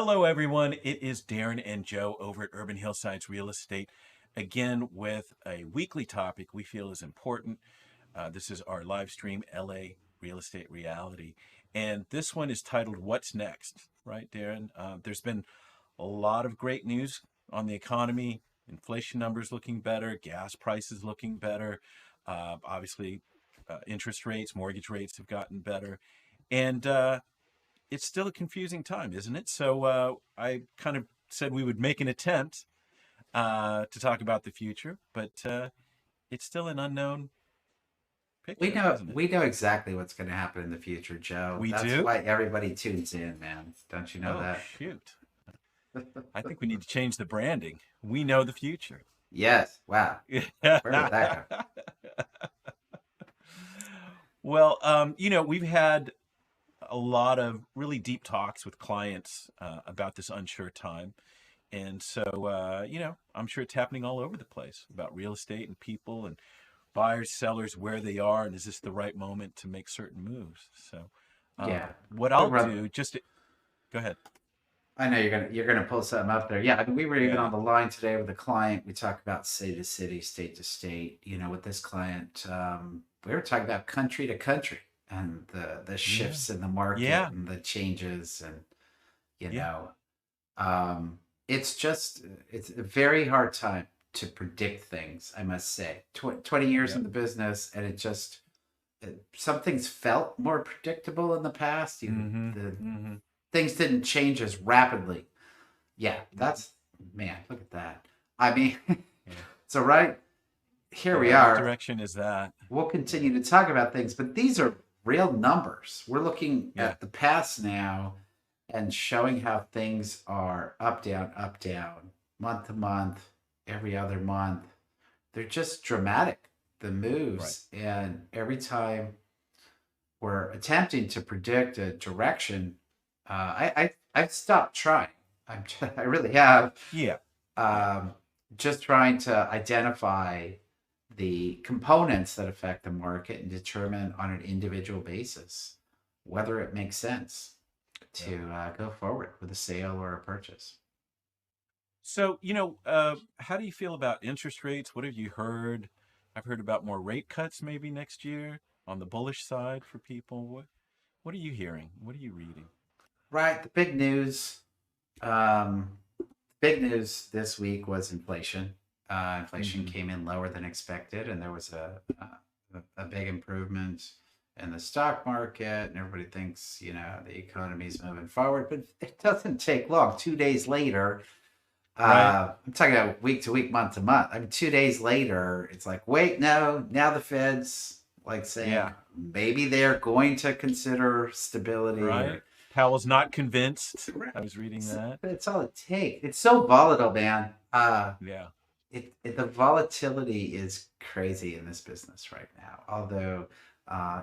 Hello, everyone. It is Darren and Joe over at Urban Hillsides Real Estate, again with a weekly topic we feel is important. This is our live stream, LA Real Estate Reality. And this one is titled, What's Next? Right, Darren? There's been a lot of great news on the economy, inflation numbers looking better, gas prices looking better. Obviously, interest rates, mortgage rates have gotten better. And it's still a confusing time, isn't it? So I kind of said we would make an attempt to talk about the future, but it's still an unknown We picture, know isn't it? we know exactly what's going to happen in the future, Joe. We That's do? why everybody tunes in, man. Don't you know Oh, that? shoot. I think we need to change the branding. We know the future. Yes. Wow. Where did that go? Well, we've had a lot of really deep talks with clients about this unsure time. And so, I'm sure it's happening all over the place about real estate and people and buyers, sellers, where they are, and is this the right moment to make certain moves? So, Yeah. what Quick I'll run. do, go ahead. I know you're gonna pull something up there. Yeah, I mean, we were even Yeah. on the line today with a client. We talked about city to city, state to state. With this client, we were talking about country to country and the Yeah. shifts in the market Yeah. and the changes and you Yeah. know Um, it's a very hard time to predict things, I must say. 20 years Yeah. in the business, and some things felt more predictable in the past. Mm-hmm. The Mm-hmm. things didn't change as rapidly. Yeah, man, look at that. I mean, Yeah. so right here we Yeah. What are. direction is that? We'll continue to talk about things, but these are real numbers. We're looking Yeah. at the past now and showing how things are up, down, month to month, every other month. They're just dramatic, the Right. moves. And every time we're attempting to predict a direction, I've stopped trying. I really have. Yeah. Yeah. Um, just trying to identify the components that affect the market and determine on an individual basis whether it makes sense Yeah. to go forward with a sale or a purchase. So, how do you feel about interest rates? What have you heard? I've heard about more rate cuts maybe next year on the bullish side for people. What are you hearing? What are you reading? Right. The um, big news this week was inflation. Inflation Mm-hmm. came in lower than expected, and there was a big improvement in the stock market, and everybody thinks the economy's moving forward, but it doesn't take long. 2 days later, Right. I'm talking about week to week, month to month. I mean, 2 days later, it's like, wait, no, now the Fed's like saying Yeah. maybe they're going to consider stability Right. or Powell's not convinced. I right. was reading that. That's all it takes. It's so volatile, man. Yeah. The volatility is crazy in this business right now. Although,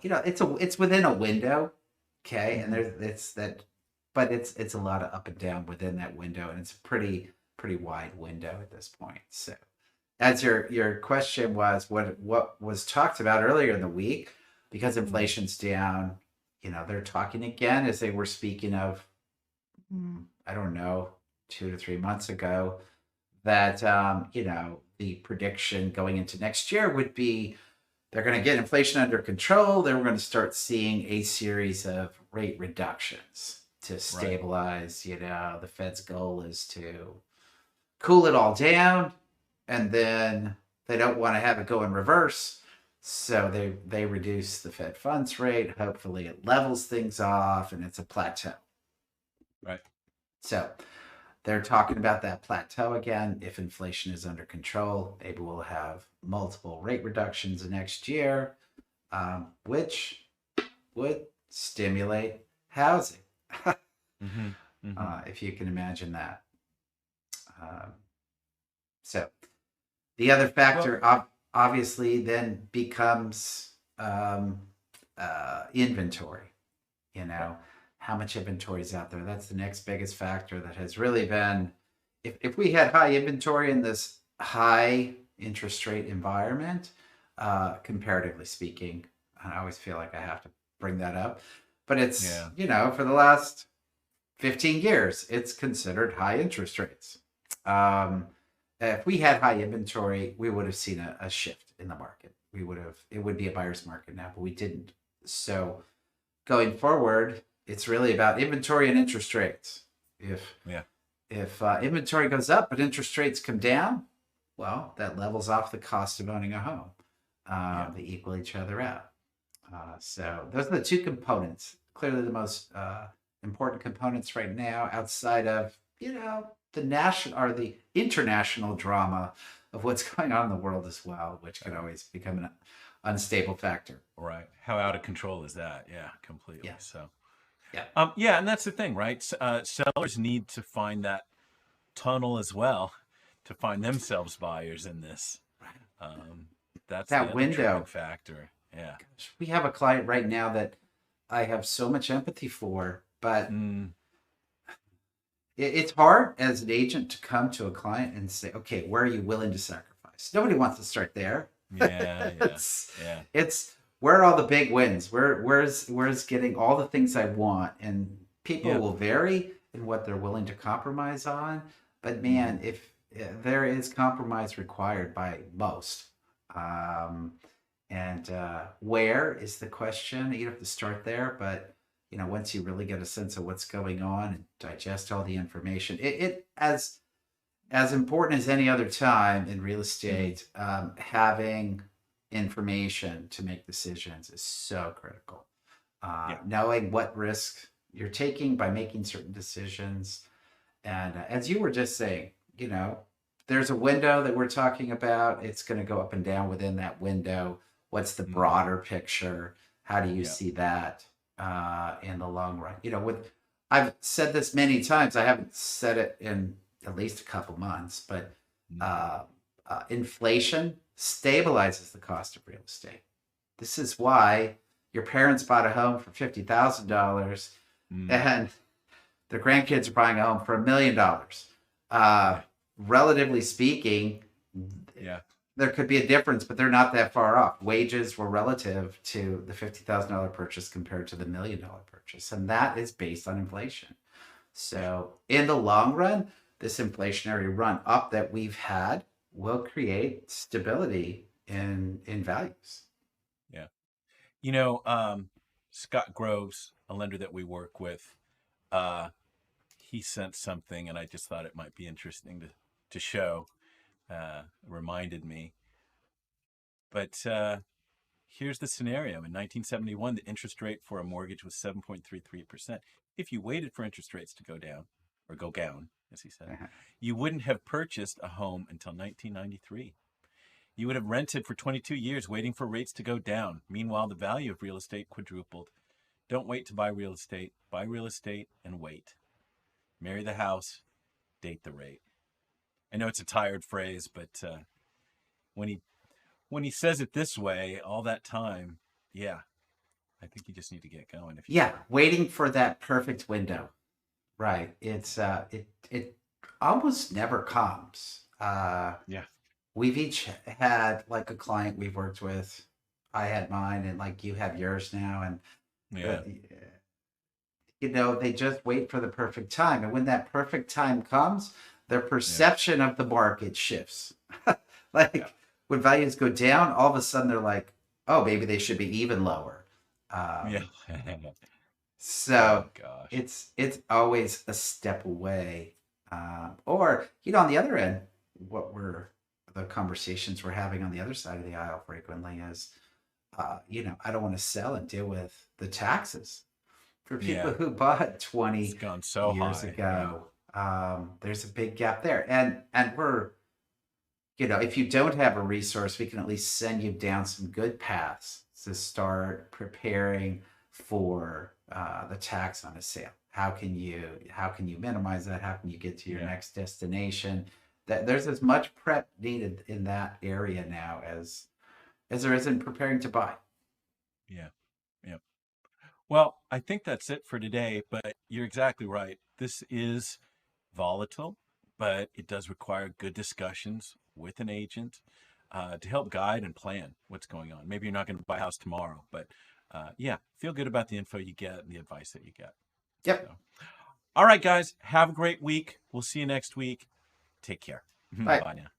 it's within a window, okay, and Mm-hmm. there's it's that, but it's a lot of up and down within that window, and it's a pretty wide window at this point. So, as your question was, what was talked about earlier in the week, because Mm-hmm. inflation's down, they're talking again as they were speaking of, I don't know, 2 to 3 months ago that the prediction going into next year would be they're going to get inflation under control. Then we're going to start seeing a series of rate reductions to Right. stabilize. The Fed's goal is to cool it all down, and then they don't want to have it go in reverse. So they reduce the Fed funds rate. Hopefully, it levels things off, and it's a plateau. Right. So they're talking about that plateau again. If inflation is under control, maybe we'll have multiple rate reductions next year, which would stimulate housing, Mm-hmm. Mm-hmm. if you can imagine that. Um, so the other Well, factor, obviously, then becomes inventory. You right. know, how much inventory is out there? That's the next biggest factor that has really been. If we had high inventory in this high interest rate environment, comparatively speaking, I always feel like I have to bring that up, but it's Yeah. for the last 15 years, it's considered high interest rates. Um, if we had high inventory, we would have seen a shift in the market. It would be a buyer's market now, but we didn't. So going forward, it's really about inventory and interest rates. If Yeah. if inventory goes up but interest rates come down, well, that levels off the cost of owning a home. Yeah. They equal each other out. So those are the two components. Clearly, the most important components right now, outside of the national or the international drama of what's going on in the world as well, which could always become an unstable factor. Right. How out of control is that? Yeah, completely. Yeah, So, yeah, yeah, and that's the thing, right? Sellers need to find that tunnel as well to find themselves buyers in this. Um, that's the that other tripping window. factor. Yeah. We have a client right now that I have so much empathy for, but Mm, it's hard as an agent to come to a client and say, okay, where are you willing to sacrifice? Nobody wants to start there. yeah. Yeah. it's Yeah. it's where are all the big wins? Where's getting all the things I want? And people Yeah. will vary in what they're willing to compromise on. But Hmm. man, if there is compromise required by most, um, and where is the question? You have to start there, but once you really get a sense of what's going on and digest all the information, it as important as any other time in real Hmm. estate, having information to make decisions is so critical. Yeah. Knowing what risk you're taking by making certain decisions. And as you were just saying, there's a window that we're talking about. It's going to go up and down within that window. What's the Hmm. broader picture? How do you Yeah. see that in the long run? I've said this many times. I haven't said it in at least a couple months, but Mm, uh, inflation stabilizes the cost of real estate. This is why your parents bought a home for $50,000 mm, and their grandkids are buying a home for $1 million. Uh, yeah. Relatively speaking, Yeah. there could be a difference, but they're not that far off. Wages were relative to the $50,000 purchase compared to the $1 million purchase, and that is based on inflation. Yeah. So, in the long run, this inflationary run up that we've had will create stability in values. Yeah. Scott Groves, a lender that we work with, uh, he sent something, and I just thought it might be interesting to show. Reminded me, but here's the scenario: in 1971, the interest rate for a mortgage was 7.33%. If you waited for interest rates to go down, or go down, as he said, you wouldn't have purchased a home until 1993. You would have rented for 22 years waiting for rates to go down. Meanwhile, the value of real estate quadrupled. Don't wait to buy real estate. Buy real estate and wait. Marry the house, date the rate. I know it's a tired phrase, but when he when he says it this way all that time, yeah, I think you just need to get going if you Yeah, can. waiting for that perfect window. Right. It almost never comes. Yeah. We've each had like a client we've worked with. I had mine, and like you have yours now, and Yeah. uh, they just wait for the perfect time, and when that perfect time comes, their Yeah. perception of the market shifts. Yeah. Like when values go down, all of a sudden they're like, "Oh, maybe they should be even lower." Yeah. Um, Oh So gosh. it's always a step away. Or on the other end, what we're the conversations we're having on the other side of the aisle frequently is, I don't want to sell and deal with the taxes for people Yeah. who bought It's 20 gone so years high. Yeah. ago. There's a big gap there, and we're if you don't have a resource, we can at least send you down some good paths to start preparing for the tax on a sale. How can you minimize that? How can you get to your Yeah. next destination? That there's as much prep needed in that area now as there is in preparing to buy. Yeah. Yeah. Well, I think that's it for today, but you're exactly right. This is volatile, but it does require good discussions with an agent to help guide and plan what's going on. Maybe you're not going to buy a house tomorrow, but yeah, feel good about the info you get and the advice that you get. Yep. So, All right, guys, have a great week. We'll see you next week. Take care. Bye. Bye now.